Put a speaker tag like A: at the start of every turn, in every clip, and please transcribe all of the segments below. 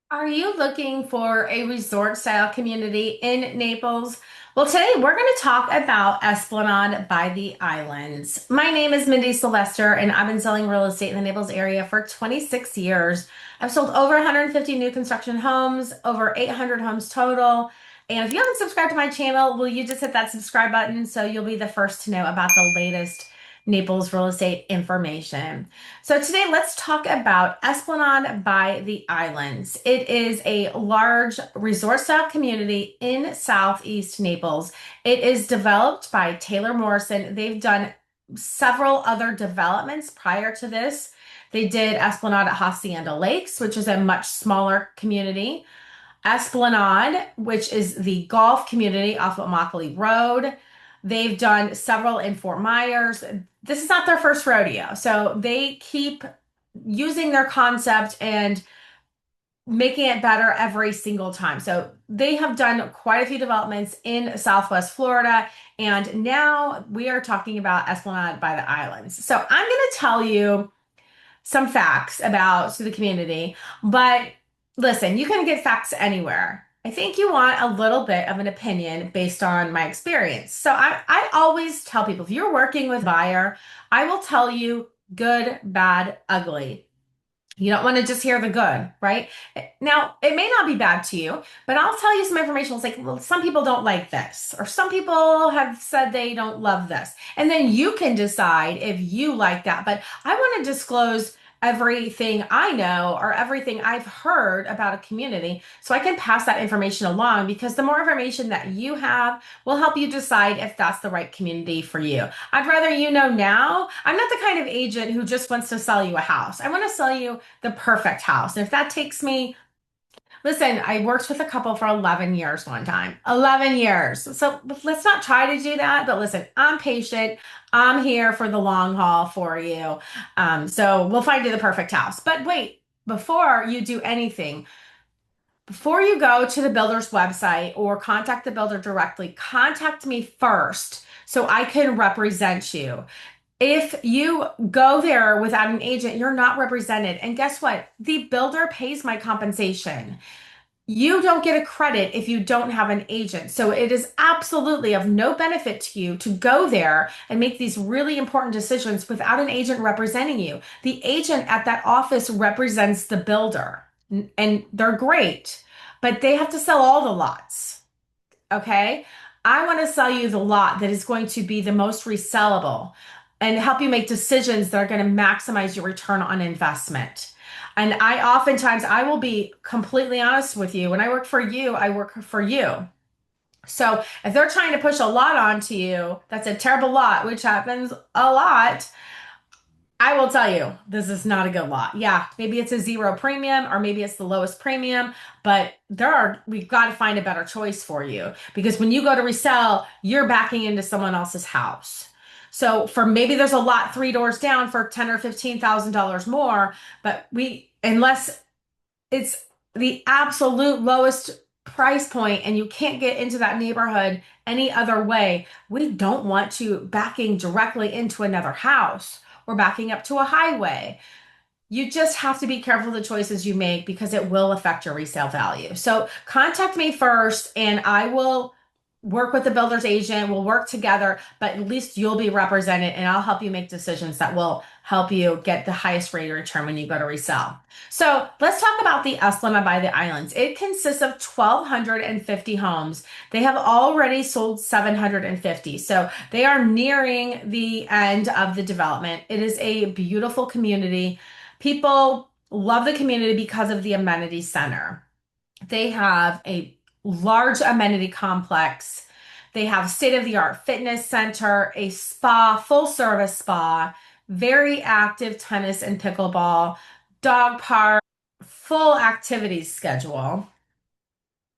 A: Are you looking for a resort style community in Naples? Well, today we're going to talk about Esplanade by the Islands. My name is Mindy Sylvester, and I've been selling real estate in the Naples area for 26 years. I've sold over 150 new construction homes, over 800 homes total. And if you haven't subscribed to my channel, will you just hit that subscribe button so you'll be the first to know about the latest Naples real estate information? So today let's talk about Esplanade by the Islands. It is a large resort style community in Southeast Naples. It is developed by Taylor Morrison. They've done several other developments prior to this. They did Esplanade at Hacienda Lakes, which is a much smaller community. Esplanade, which is the golf community off of Immokalee Road. They've done several in Fort Myers. This is not their first rodeo. So they keep using their concept and making it better every single time. So they have done quite a few developments in Southwest Florida. And now we are talking about Esplanade by the Islands. So I'm going to tell you some facts about the community, but listen, you can get facts anywhere. I think you want a little bit of an opinion based on my experience. So I always tell people if you're working with a buyer, I will tell you good, bad, ugly. You don't want to just hear the good, right? Now, it may not be bad to you, but I'll tell you some information. It's like, well, some people don't like this, or some people have said they don't love this. And then you can decide if you like that. But I want to disclose everything I know or everything I've heard about a community so I can pass that information along because the more information that you have will help you decide if that's the right community for you. I'd rather you know now. I'm not the kind of agent who just wants to sell you a house. I want to sell you the perfect house. And if that takes me, listen, I worked with a couple for 11 years one time. 11 years. So let's not try to do that. But listen, I'm patient. I'm here for the long haul for you. So we'll find you the perfect house. But wait, before you do anything, before you go to the builder's website or contact the builder directly, contact me first so I can represent you. If you go there without an agent, you're not represented. And guess what? The builder pays my compensation. You don't get a credit if you don't have an agent. So it is absolutely of no benefit to you to go there and make these really important decisions without an agent representing you. The agent at that office represents the builder, and they're great, but they have to sell all the lots. Okay. I want to sell you the lot that is going to be the most resellable and help you make decisions that are going to maximize your return on investment. And I oftentimes, I will be completely honest with you. When I work for you, I work for you. So if they're trying to push a lot onto you, that's a terrible lot, which happens a lot. I will tell you, this is not a good lot. Yeah, maybe it's a zero premium or maybe it's the lowest premium, but we've got to find a better choice for you because when you go to resell, you're backing into someone else's house. So for maybe there's a lot three doors down for 10 or $15,000 more, but unless it's the absolute lowest price point and you can't get into that neighborhood any other way, we don't want to backing directly into another house or backing up to a highway. You just have to be careful of the choices you make because it will affect your resale value. So contact me first and I will work with the builder's agent. We'll work together, but at least you'll be represented and I'll help you make decisions that will help you get the highest rate of return when you go to resell. So let's talk about the Esplanade by the Islands. It consists of 1,250 homes. They have already sold 750. So they are nearing the end of the development. It is a beautiful community. People love the community because of the amenity center. They have a large amenity complex. They have state-of-the-art fitness center, a spa, full service spa, very active tennis and pickleball, dog park, full activities schedule.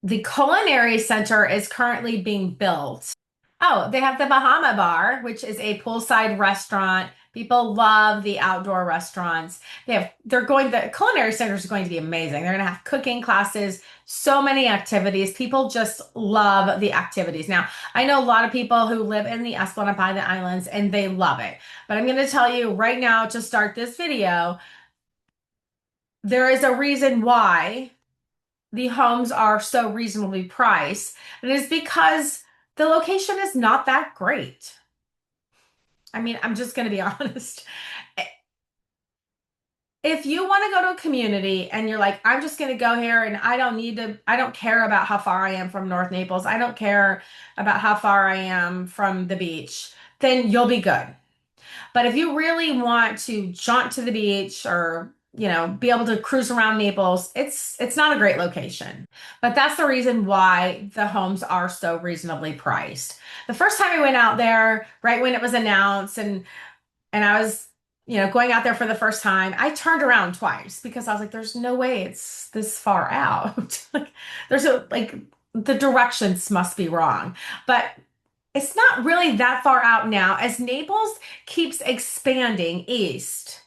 A: The culinary center is currently being built. Oh, they have the Bahama Bar, which is a poolside restaurant. People love the outdoor restaurants. The culinary center is going to be amazing. They're going to have cooking classes, so many activities. People just love the activities. Now, I know a lot of people who live in the Esplanade by the Islands and they love it. But I'm going to tell you right now to start this video, there is a reason why the homes are so reasonably priced. And it's because the location is not that great. I mean, I'm just going to be honest. If you want to go to a community and you're like, I'm just going to go here and I don't care about how far I am from North Naples. I don't care about how far I am from the beach, then you'll be good. But if you really want to jaunt to the beach or, be able to cruise around Naples, it's not a great location. But that's the reason why the homes are so reasonably priced. The first time I went out there, right when it was announced and I was, going out there for the first time, I turned around twice because I was like, there's no way it's this far out. Like the directions must be wrong. But it's not really that far out now as Naples keeps expanding east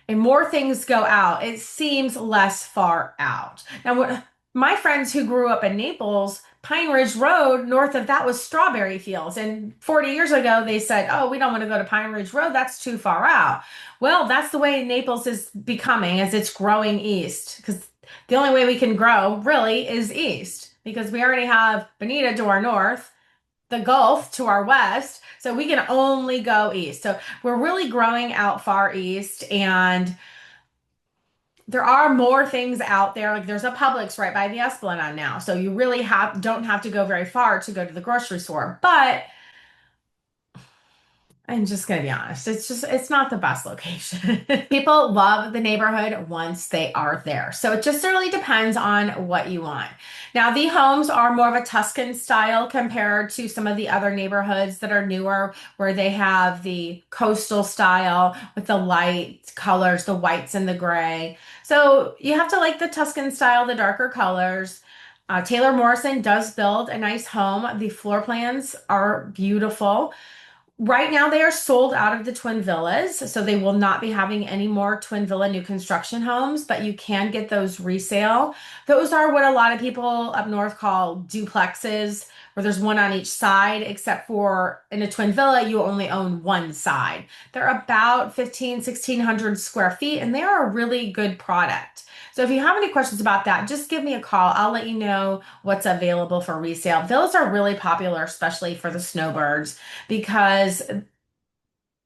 A: and more things go out. It seems less far out. Now, my friends who grew up in Naples, Pine Ridge Road, north of that was strawberry fields. And 40 years ago, they said, oh, we don't want to go to Pine Ridge Road. That's too far out. Well, that's the way Naples is becoming as it's growing east. Because the only way we can grow really is east because we already have Bonita to our north, the Gulf to our west, so we can only go east. So we're really growing out far east, and there are more things out there. Like there's a Publix right by the Esplanade now, so you really don't have to go very far to go to the grocery store. But I'm just gonna be honest. It's not the best location. People love the neighborhood once they are there. So it just really depends on what you want. Now, the homes are more of a Tuscan style compared to some of the other neighborhoods that are newer, where they have the coastal style with the light colors, the whites and the gray. So you have to like the Tuscan style, the darker colors. Taylor Morrison does build a nice home. The floor plans are beautiful. Right now, they are sold out of the twin villas, so they will not be having any more twin villa new construction homes, but you can get those resale. Those are what a lot of people up north call duplexes, where there's one on each side, except for in a twin villa, you only own one side. They're about 1,600 square feet, and they are a really good product. So if you have any questions about that, just give me a call. I'll let you know what's available for resale. Villas are really popular, especially for the snowbirds, because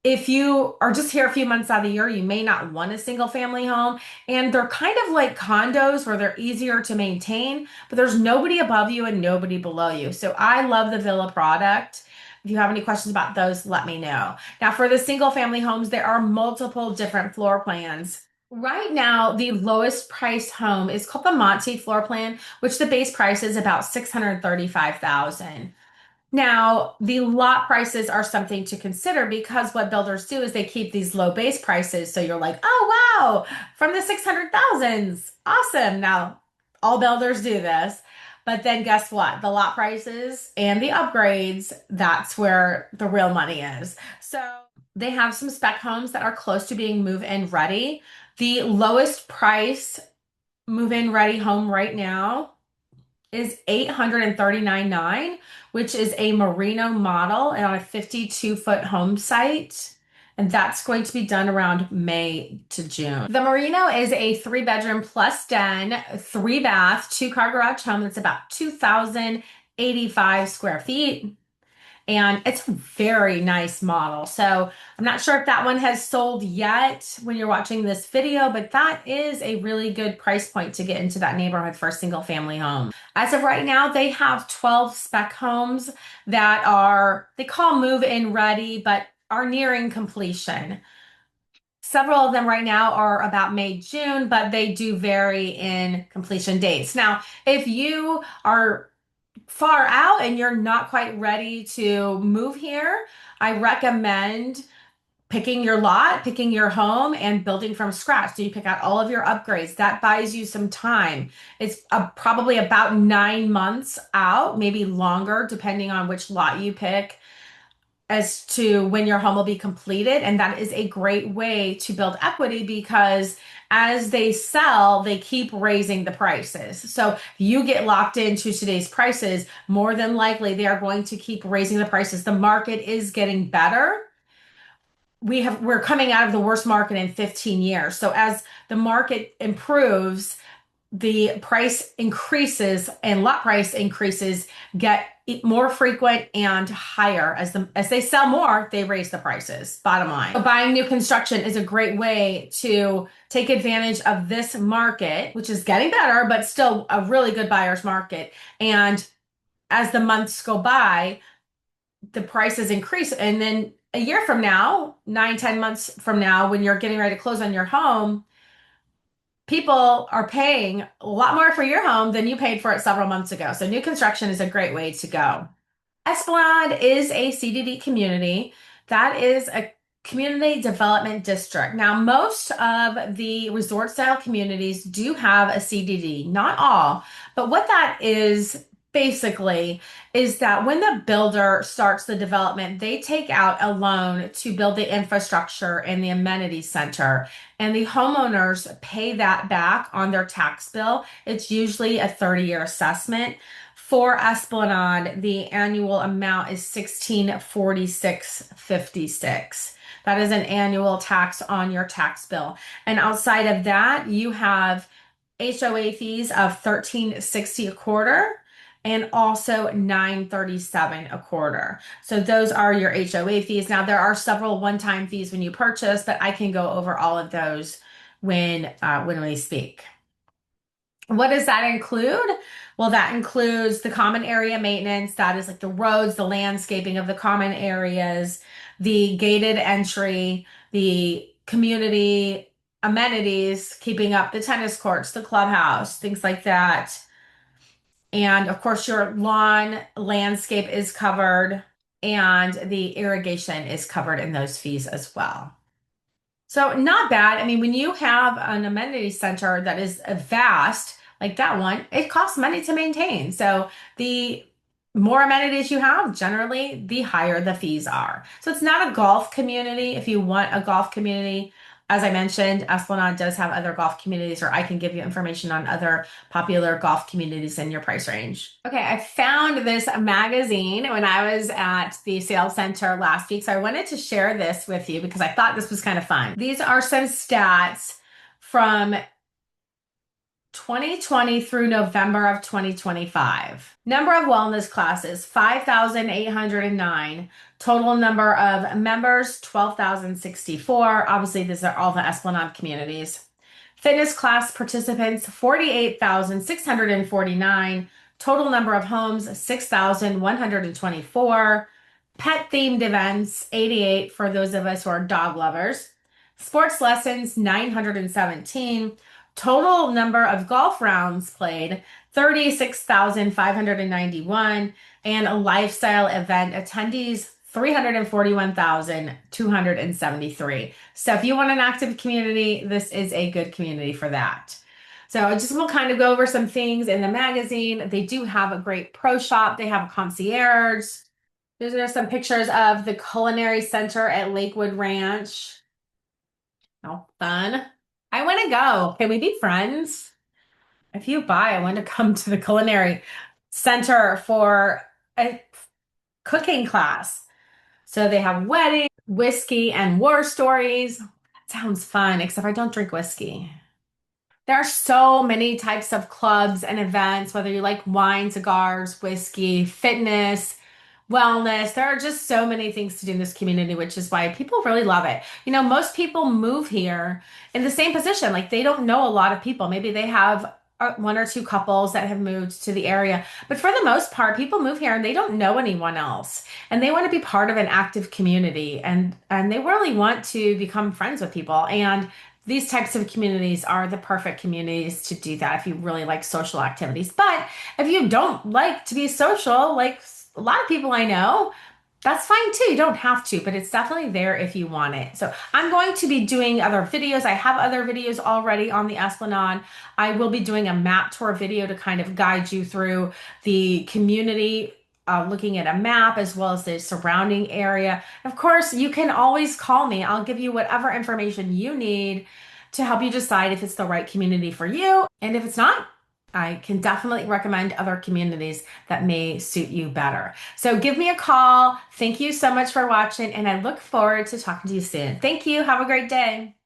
A: if you are just here a few months out of the year, you may not want a single family home. And they're kind of like condos where they're easier to maintain, but there's nobody above you and nobody below you. So I love the villa product. If you have any questions about those, let me know. Now, for the single family homes, there are multiple different floor plans. Right now, the lowest price home is called the Monty floor plan, which the base price is about 635,000. Now, the lot prices are something to consider because what builders do is they keep these low base prices. So you're like, oh, wow, from the 600,000s. Awesome. Now, all builders do this. But then guess what? The lot prices and the upgrades, that's where the real money is. So they have some spec homes that are close to being move-in ready. The lowest price move-in ready home right now is 839.9, which is a merino model and on a 52-foot home site. And that's going to be done around May to June. The merino is a 3-bedroom plus den, 3-bath, 2-car garage home that's about 2,085 square feet. And it's a very nice model. So I'm not sure if that one has sold yet when you're watching this video, but that is a really good price point to get into that neighborhood for a single family home. As of right now, they have 12 spec homes that they call move-in ready, but are nearing completion. Several of them right now are about May, June, but they do vary in completion dates. Now, if you are far out and you're not quite ready to move here, I recommend picking your lot, picking your home, and building from scratch. So you pick out all of your upgrades. That buys you some time. It's probably about 9 months out, maybe longer, depending on which lot you pick, as to when your home will be completed. And that is a great way to build equity because as they sell, they keep raising the prices. So if you get locked into today's prices, more than likely they are going to keep raising the prices. The market is getting better. We're coming out of the worst market in 15 years. So as the market improves, the price increases and lot price increases get more frequent and higher as they sell more, they raise the prices. Bottom line. So buying new construction is a great way to take advantage of this market, which is getting better, but still a really good buyer's market. And as the months go by, the prices increase. And then a year from now, 9, 10 months from now, when you're getting ready to close on your home, people are paying a lot more for your home than you paid for it several months ago. So new construction is a great way to go. Esplanade is a CDD community. That is a community development district. Now, most of the resort style communities do have a CDD, not all, but what that is basically is that when the builder starts the development, they take out a loan to build the infrastructure and the amenity center, and the homeowners pay that back on their tax bill. It's usually a 30-year assessment. For Esplanade, the annual amount is $1646.56. That is an annual tax on your tax bill. And outside of that, you have HOA fees of $13.60 a quarter and also $9.37 a quarter. So those are your HOA fees. Now there are several one-time fees when you purchase, but I can go over all of those when we speak. What does that include? Well, that includes the common area maintenance. That is like the roads, the landscaping of the common areas, the gated entry, the community amenities, keeping up the tennis courts, the clubhouse, things like that. And of course, your lawn landscape is covered and the irrigation is covered in those fees as well. So not bad. I mean, when you have an amenity center that is vast, like that one, it costs money to maintain. So the more amenities you have, generally, the higher the fees are. So it's not a golf community. If you want a golf community, as I mentioned, Esplanade does have other golf communities, or I can give you information on other popular golf communities in your price range. Okay, I found this magazine when I was at the sales center last week. So I wanted to share this with you because I thought this was kind of fun. These are some stats from 2020 through November of 2025. Number of wellness classes, 5,809. Total number of members, 12,064. Obviously, these are all the Esplanade communities. Fitness class participants, 48,649. Total number of homes, 6,124. Pet themed events, 88 for those of us who are dog lovers. Sports lessons, 917. Total number of golf rounds played, 36,591, and a lifestyle event attendees, 341,273. So if you want an active community, this is a good community for that. So I just will kind of go over some things in the magazine. They do have a great pro shop. They have a concierge. These are some pictures of the culinary center at Lakewood Ranch. Oh, fun. I want to go. Can we be friends? If you buy, I want to come to the culinary center for a cooking class. So they have wedding, whiskey, and war stories. That sounds fun, except I don't drink whiskey. There are so many types of clubs and events, whether you like wine, cigars, whiskey, fitness, wellness. There are just so many things to do in this community, which is why people really love it. You know, most people move here in the same position. Like they don't know a lot of people. Maybe they have one or two couples that have moved to the area. But for the most part, people move here and they don't know anyone else. And they want to be part of an active community and they really want to become friends with people. And these types of communities are the perfect communities to do that if you really like social activities. But if you don't like to be social, like a lot of people I know, that's fine too. You don't have to, but it's definitely there if you want it. So I'm going to be doing other videos. I have other videos already on the Esplanade. I will be doing a map tour video to kind of guide you through the community, looking at a map as well as the surrounding area. Of course, you can always call me. I'll give you whatever information you need to help you decide if it's the right community for you. And if it's not, I can definitely recommend other communities that may suit you better. So give me a call. Thank you so much for watching, and I look forward to talking to you soon. Thank you. Have a great day.